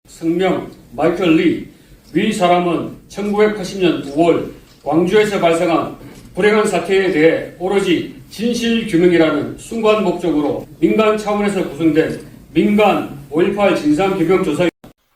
성명 마이클 리. 위 사람은 1980년 9월 광주에서 발생한 불행한 사태에 대해 오로지 진실 규명이라는 순수한 목적으로 민간 차원에서 구성된 민간 5.18 진상규명조사.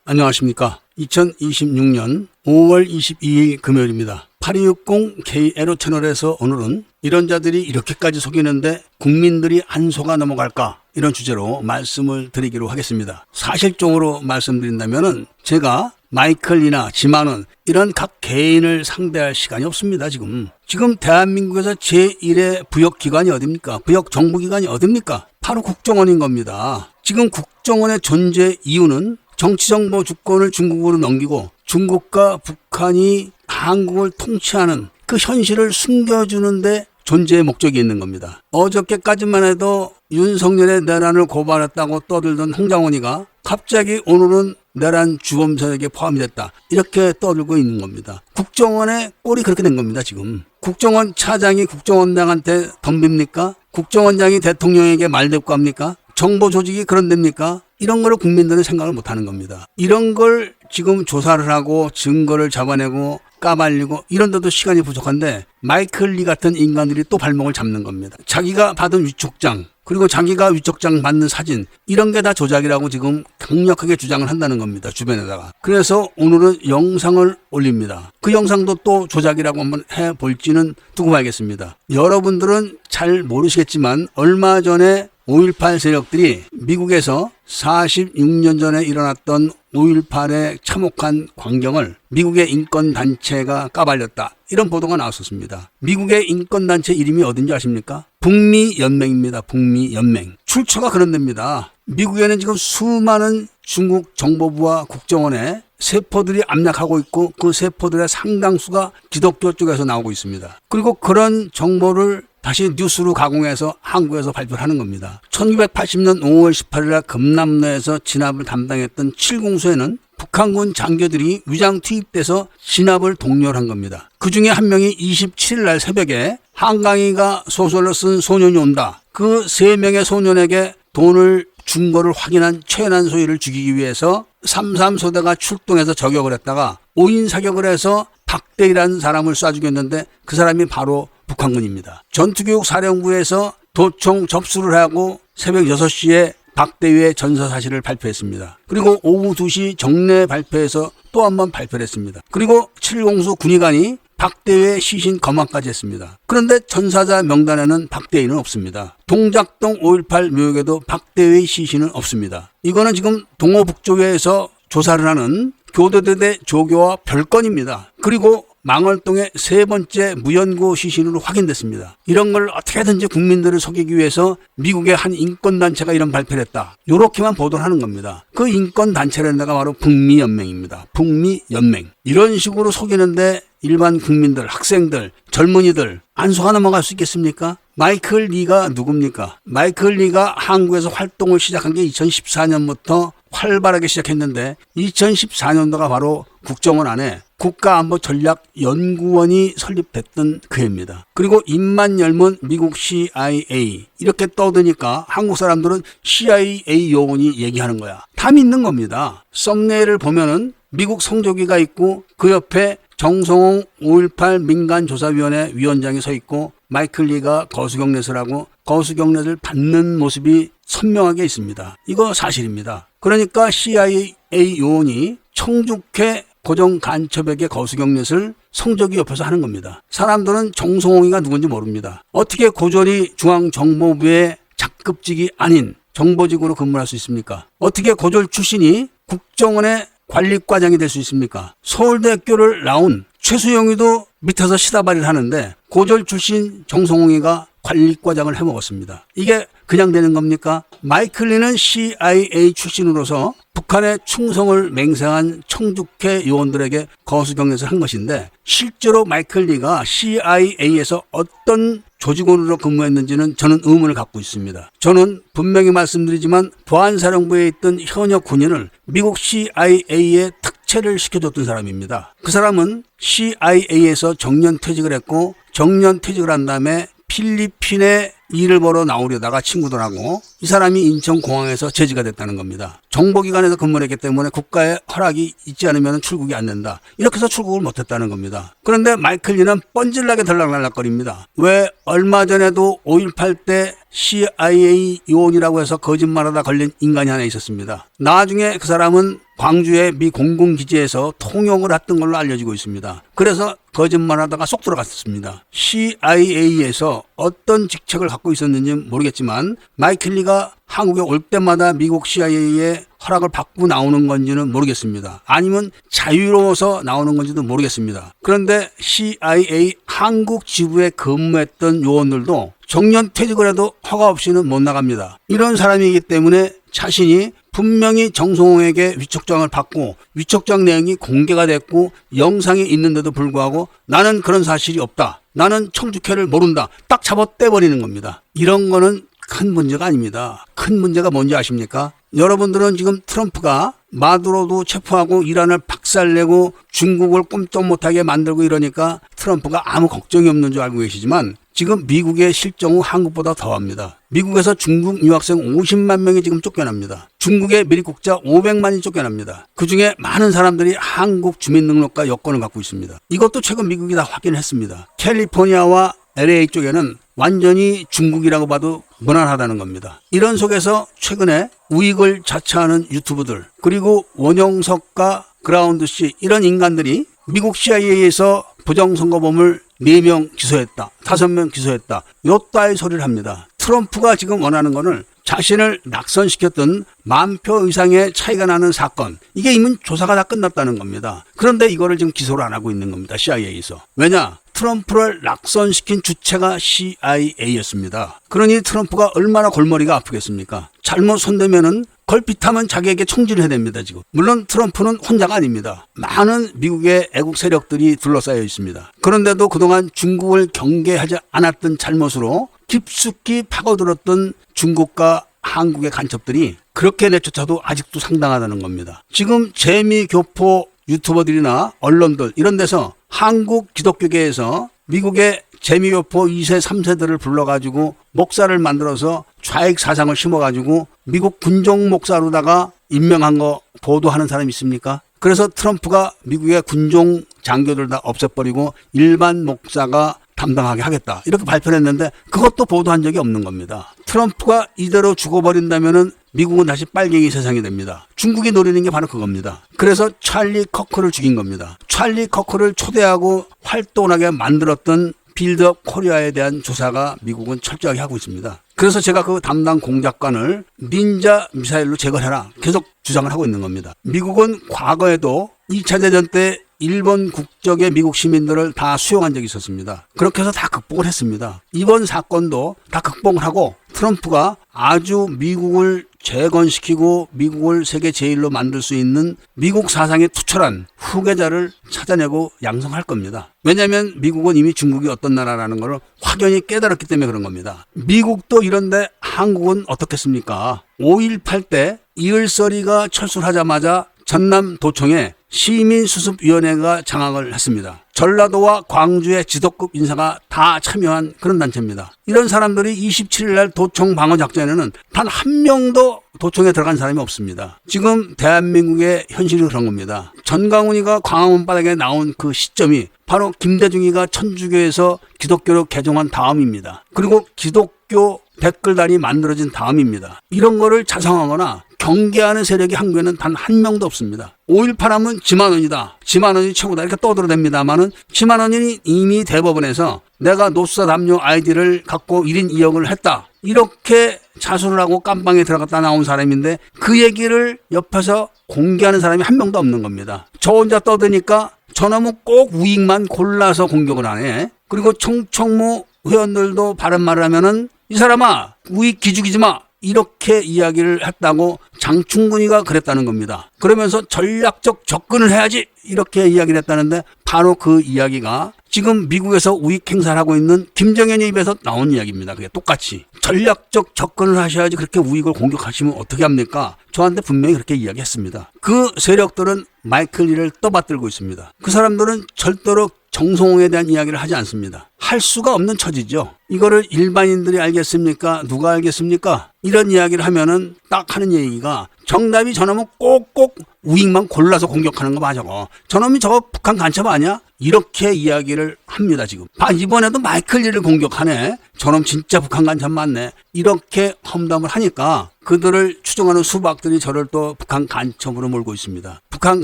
안녕하십니까. 2026년 5월 22일 금요일입니다. 8260 KLO 채널에서 오늘은 이런 자들이 이렇게까지 속이는데 국민들이 안 속아 넘어갈까? 이런 주제로 말씀을 드리기로 하겠습니다. 사실적으로 말씀드린다면은 제가 마이클이나 지만은 이런 각 개인을 상대할 시간이 없습니다. 지금 대한민국에서 제1의 부역기관이 어딥니까? 부역정부기관이 어딥니까? 바로 국정원인 겁니다. 지금 국정원의 존재 이유는 정치정보 주권을 중국으로 넘기고 중국과 북한이 한국을 통치하는 그 현실을 숨겨주는데 존재의 목적이 있는 겁니다. 어저께까지만 해도 윤석열의 내란을 고발했다고 떠들던 홍장원이가 갑자기 오늘은 내란 주범 세력에 포함이 됐다. 이렇게 떠들고 있는 겁니다. 국정원의 꼴이 그렇게 된 겁니다. 지금. 국정원 차장이 국정원장한테 덤빕니까? 국정원장이 대통령에게 말대꾸 합니까? 정보 조직이 그런 데입니까? 이런 거를 국민들은 생각을 못하는 겁니다. 이런 걸 지금 조사를 하고 증거를 잡아내고 까발리고 이런데도 시간이 부족한데 마이클 리 같은 인간들이 또 발목을 잡는 겁니다. 자기가 받은 위촉장 그리고 자기가 위촉장 받는 사진 이런 게 다 조작이라고 지금 강력하게 주장을 한다는 겁니다. 주변에다가. 그래서 오늘은 영상을 올립니다. 그 영상도 또 조작이라고 한번 해볼지는 두고 봐야겠습니다. 여러분들은 잘 모르시겠지만 얼마 전에 5.18 세력들이 미국에서 46년 전에 일어났던 5.18의 참혹한 광경을 미국의 인권단체가 까발렸다. 이런 보도가 나왔었습니다. 미국의 인권단체 이름이 어딘지 아십니까? 북미연맹입니다. 북미연맹. 출처가 그런 데입니다. 미국에는 지금 수많은 중국 정보부와 국정원에 세포들이 압력하고 있고 그 세포들의 상당수가 기독교 쪽에서 나오고 있습니다. 그리고 그런 정보를 다시 뉴스로 가공해서 한국에서 발표를 하는 겁니다. 1980년 5월 18일 금남로에서 진압을 담당했던 7공수에는 북한군 장교들이 위장 투입돼서 진압을 독려한 겁니다. 그 중에 한 명이 27일 날 새벽에 한강희가 소설로 쓴 소년이 온다. 그 3명의 소년에게 돈을 준 거를 확인한 최연한 소위를 죽이기 위해서 33소대가 출동해서 저격을 했다가 5인 사격을 해서 박대희라는 사람을 쏴 죽였는데 그 사람이 바로 북한군입니다. 전투교육 사령부에서 도청 접수를 하고 새벽 6시에 박대희의 전사 사실을 발표했습니다. 그리고 오후 2시 정례 발표에서 또 한 번 발표를 했습니다. 그리고 7공수 군의관이 박대희의 시신 검안까지 했습니다. 그런데 전사자 명단에는 박대희는 없습니다. 동작동 5.18 묘역에도 박대희의 시신은 없습니다. 이거는 지금 동호북조계에서 조사를 하는 교도대대 조교와 별건입니다. 그리고 망월동의 3번째 무연고 시신으로 확인됐습니다. 이런 걸 어떻게든지 국민들을 속이기 위해서 미국의 한 인권단체가 이런 발표를 했다. 이렇게만 보도를 하는 겁니다. 그 인권단체라는 데가 바로 북미연맹입니다. 북미연맹. 이런 식으로 속이는데 일반 국민들, 학생들, 젊은이들 안 속아 넘어갈 수 있겠습니까? 마이클 리가 누굽니까? 마이클 리가 한국에서 활동을 시작한 게 2014년부터 활발하게 시작했는데 2014년도가 바로 국정원 안에 국가안보전략연구원이 설립됐던 그해입니다. 그리고 입만 열면 미국 CIA 이렇게 떠드니까 한국 사람들은 CIA 요원이 얘기하는 거야. 다 믿는 겁니다. 썸네일을 보면은 미국 성조기가 있고 그 옆에 정성홍 5.18 민간조사위원회 위원장이 서 있고 마이클 리가 거수경례를 하고 거수경례를 받는 모습이 선명하게 있습니다. 이거 사실입니다. 그러니까 CIA 요원이 청주회 고정간첩에게 거수경례를 성적이 옆에서 하는 겁니다. 사람들은 정성홍이가 누군지 모릅니다. 어떻게 고졸이 중앙정보부의 작급직이 아닌 정보직으로 근무할 수 있습니까? 어떻게 고졸 출신이 국정원의 관리과장이 될 수 있습니까? 서울대학교를 나온 최수영이도 밑에서 시다발이를 하는데 고졸 출신 정성홍이가 관리과장을 해먹었습니다. 이게 그냥 되는 겁니까? 마이클 리는 CIA 출신으로서 북한의 충성을 맹세한 청주회 요원들에게 거수경례를 한 것인데 실제로 마이클 리가 CIA에서 어떤 조직원으로 근무했는지는 저는 의문을 갖고 있습니다. 저는 분명히 말씀드리지만 보안사령부에 있던 현역 군인을 미국 CIA에 특채를 시켜줬던 사람입니다. 그 사람은 CIA에서 정년퇴직을 했고 정년퇴직을 한 다음에 필리핀에 일을 벌어 나오려다가 친구들하고 이 사람이 인천공항에서 제지가 됐다는 겁니다. 정보기관에서 근무를 했기 때문에 국가의 허락이 있지 않으면 출국이 안 된다. 이렇게 해서 출국을 못했다는 겁니다. 그런데 마이클 리는 뻔질나게 들락날락거립니다. 왜 얼마 전에도 5.18 때 CIA 요원이라고 해서 거짓말하다 걸린 인간이 하나 있었습니다. 나중에 그 사람은 광주의 미 공군기지에서 통역을 했던 걸로 알려지고 있습니다. 그래서 거짓말하다가 쏙 들어갔습니다. CIA에서 어떤 직책을 갖고 있었는지 모르겠지만 마이클 리가 한국에 올 때마다 미국 CIA의 허락을 받고 나오는 건지는 모르겠습니다. 아니면 자유로워서 나오는 건지도 모르겠습니다. 그런데 CIA 한국 지부에 근무했던 요원들도 정년 퇴직을 해도 허가 없이는 못 나갑니다. 이런 사람이기 때문에 자신이 분명히 정성홍에게 위촉장을 받고 위촉장 내용이 공개가 됐고 영상이 있는데도 불구하고 나는 그런 사실이 없다. 나는 청주회를 모른다. 딱 잡아 떼버리는 겁니다. 이런 거는 큰 문제가 아닙니다. 큰 문제가 뭔지 아십니까? 여러분들은 지금 트럼프가 마두로도 체포하고 이란을 박살내고 중국을 꼼짝 못하게 만들고 이러니까 트럼프가 아무 걱정이 없는 줄 알고 계시지만 지금 미국의 실정은 한국보다 더합니다. 미국에서 중국 유학생 50만 명이 지금 쫓겨납니다. 중국의 미립국자 500만이 쫓겨납니다. 그중에 많은 사람들이 한국 주민등록과 여권을 갖고 있습니다. 이것도 최근 미국이 다 확인했습니다. 캘리포니아와 LA 쪽에는 완전히 중국이라고 봐도 무난하다는 겁니다. 이런 속에서 최근에 우익을 자처하는 유튜브들 그리고 원영석과 그라운드씨 이런 인간들이 미국 CIA에서 부정선거범을 4명 기소했다. 5명 기소했다. 요 따위 소리를 합니다. 트럼프가 지금 원하는 거는 자신을 낙선시켰던 10,000표 이상의 차이가 나는 사건. 이게 이미 조사가 다 끝났다는 겁니다. 그런데 이거를 지금 기소를 안 하고 있는 겁니다. CIA에서. 왜냐? 트럼프를 낙선시킨 주체가 CIA였습니다. 그러니 트럼프가 얼마나 골머리가 아프겠습니까? 잘못 손대면은 걸핏하면 자기에게 총질을 해야 됩니다, 지금. 물론 트럼프는 혼자가 아닙니다. 많은 미국의 애국 세력들이 둘러싸여 있습니다. 그런데도 그동안 중국을 경계하지 않았던 잘못으로 깊숙이 파고들었던 중국과 한국의 간첩들이 그렇게 내쫓아도 아직도 상당하다는 겁니다. 지금 재미교포 유튜버들이나 언론들 이런 데서 한국 기독교계에서 미국의 재미교포 2세 3세들을 불러가지고 목사를 만들어서 좌익 사상을 심어가지고 미국 군종 목사로다가 임명한 거 보도하는 사람이 있습니까? 그래서 트럼프가 미국의 군종 장교들 다 없애버리고 일반 목사가 담당하게 하겠다 이렇게 발표를 했는데 그것도 보도한 적이 없는 겁니다. 트럼프가 이대로 죽어버린다면은 미국은 다시 빨갱이 세상이 됩니다. 중국이 노리는 게 바로 그겁니다. 그래서 찰리 커크를 죽인 겁니다. 찰리 커크를 초대하고 활동하게 만들었던 빌드업 코리아에 대한 조사가 미국은 철저하게 하고 있습니다. 그래서 제가 그 담당 공작관을 닌자 미사일로 제거해라 계속 주장을 하고 있는 겁니다. 미국은 과거에도 2차 대전 때 일본 국적의 미국 시민들을 다 수용한 적이 있었습니다. 그렇게 해서 다 극복을 했습니다. 이번 사건도 다 극복을 하고 트럼프가 아주 미국을 재건시키고 미국을 세계 제일로 만들 수 있는 미국 사상에 투철한 후계자를 찾아내고 양성할 겁니다. 왜냐하면 미국은 이미 중국이 어떤 나라라는 걸 확연히 깨달았기 때문에 그런 겁니다. 미국도 이런데 한국은 어떻겠습니까? 5.18 때 이을서리가 철수하자마자 전남도청에 시민수습위원회가 장악을 했습니다. 전라도와 광주의 지도급 인사가 다 참여한 그런 단체입니다. 이런 사람들이 27일 날 도청 방어 작전에는 단 한 명도 도청에 들어간 사람이 없습니다. 지금 대한민국의 현실이 그런 겁니다. 전광훈이가 광화문 바닥에 나온 그 시점이 바로 김대중이가 천주교에서 기독교로 개종한 다음입니다. 그리고 기독교 댓글단이 만들어진 다음입니다. 이런 거를 자성하거나 경계하는 세력이 한국에는 단 한 명도 없습니다. 5.18 하면 지만원이다. 지만원이 최고다. 이렇게 떠들어댑니다만은 지만원이 이미 대법원에서 내가 노수사 담요 아이디를 갖고 1인 2역을 했다. 이렇게 자수를 하고 깜빵에 들어갔다 나온 사람인데 그 얘기를 옆에서 공개하는 사람이 한 명도 없는 겁니다. 저 혼자 떠드니까 저놈은 꼭 우익만 골라서 공격을 하네. 그리고 청청무 회원들도 바른 말을 하면은 이 사람아 우익 기죽이지 마. 이렇게 이야기를 했다고 장충근이가 그랬다는 겁니다. 그러면서 전략적 접근을 해야지 이렇게 이야기를 했다는데 바로 그 이야기가 지금 미국에서 우익 행사를 하고 있는 김정현의 입에서 나온 이야기입니다. 그게 똑같이 전략적 접근을 하셔야지 그렇게 우익을 공격하시면 어떻게 합니까? 저한테 분명히 그렇게 이야기했습니다. 그 세력들은 마이클 리를 떠받들고 있습니다. 그 사람들은 절대로 정성호에 대한 이야기를 하지 않습니다. 할 수가 없는 처지죠. 이거를 일반인들이 알겠습니까? 누가 알겠습니까? 이런 이야기를 하면은 딱 하는 얘기가 정답이 저놈은 꼭꼭 우익만 골라서 공격하는 거 맞아. 저놈이 저거 북한 간첩 아니야? 이렇게 이야기를 합니다, 지금. 이번에도 마이클 리를 공격하네. 저놈 진짜 북한 간첩 맞네. 이렇게 험담을 하니까 그들을 추종하는 수박들이 저를 또 북한 간첩으로 몰고 있습니다. 북한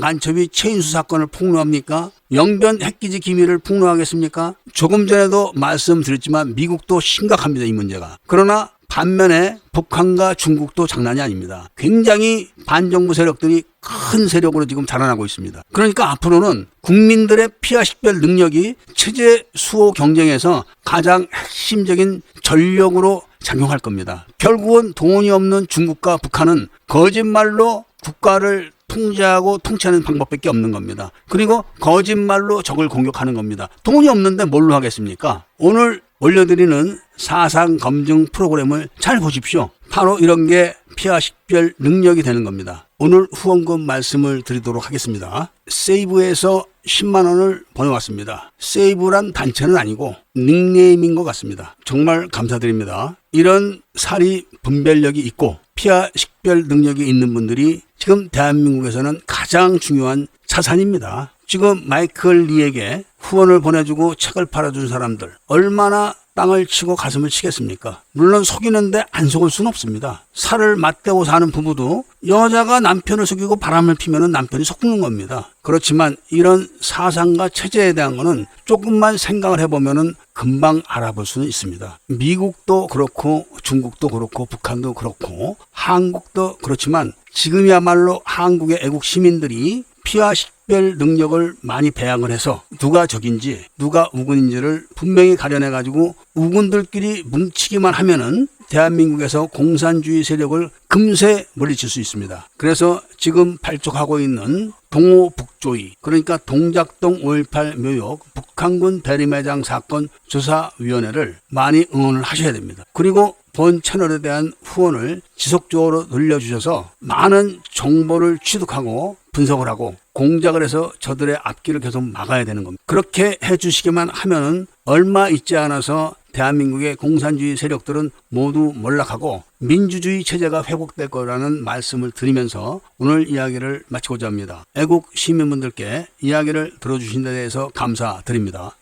간첩이 최인수 사건을 폭로합니까? 영변 핵기지 기밀을 폭로하겠습니까? 조금 전에도 말씀드렸지만 미국도 심각합니다, 이 문제가. 그러나 반면에 북한과 중국도 장난이 아닙니다. 굉장히 반정부 세력들이 큰 세력으로 지금 자라나고 있습니다. 그러니까 앞으로는 국민들의 피하 식별 능력이 체제 수호 경쟁에서 가장 핵심적인 전력으로 작용할 겁니다. 결국은 돈이 없는 중국과 북한은 거짓말로 국가를 통제하고 통치하는 방법밖에 없는 겁니다. 그리고 거짓말로 적을 공격하는 겁니다. 돈이 없는데 뭘로 하겠습니까? 오늘 올려드리는 사상 검증 프로그램을 잘 보십시오. 바로 이런 게 피하 식별 능력이 되는 겁니다. 오늘 후원금 말씀을 드리도록 하겠습니다. 세이브에서 10만 원을 보내왔습니다. 세이브란 단체는 아니고 닉네임인 것 같습니다. 정말 감사드립니다. 이런 사리 분별력이 있고 피하 식별 능력이 있는 분들이 지금 대한민국에서는 가장 중요한 자산입니다. 지금 마이클 리에게 후원을 보내주고 책을 팔아준 사람들 얼마나 땅을 치고 가슴을 치겠습니까? 물론 속이는데 안 속을 수는 없습니다. 살을 맞대고 사는 부부도 여자가 남편을 속이고 바람을 피면 남편이 속는 겁니다. 그렇지만 이런 사상과 체제에 대한 거는 조금만 생각을 해보면 금방 알아볼 수는 있습니다. 미국도 그렇고 중국도 그렇고 북한도 그렇고 한국도 그렇지만 지금이야말로 한국의 애국 시민들이 피하 식별 능력을 많이 배양을 해서 누가 적인지 누가 우군인지를 분명히 가려내가지고 우군들끼리 뭉치기만 하면은 대한민국에서 공산주의 세력을 금세 물리칠 수 있습니다. 그래서 지금 발족하고 있는 동호북조위, 그러니까 동작동 5.18 묘역 북한군 대리매장 사건 조사위원회를 많이 응원을 하셔야 됩니다. 그리고 본 채널에 대한 후원을 지속적으로 늘려주셔서 많은 정보를 취득하고 분석을 하고 공작을 해서 저들의 앞길을 계속 막아야 되는 겁니다. 그렇게 해주시기만 하면은 얼마 있지 않아서 대한민국의 공산주의 세력들은 모두 몰락하고 민주주의 체제가 회복될 거라는 말씀을 드리면서 오늘 이야기를 마치고자 합니다. 애국 시민분들께 이야기를 들어주신 데 대해서 감사드립니다.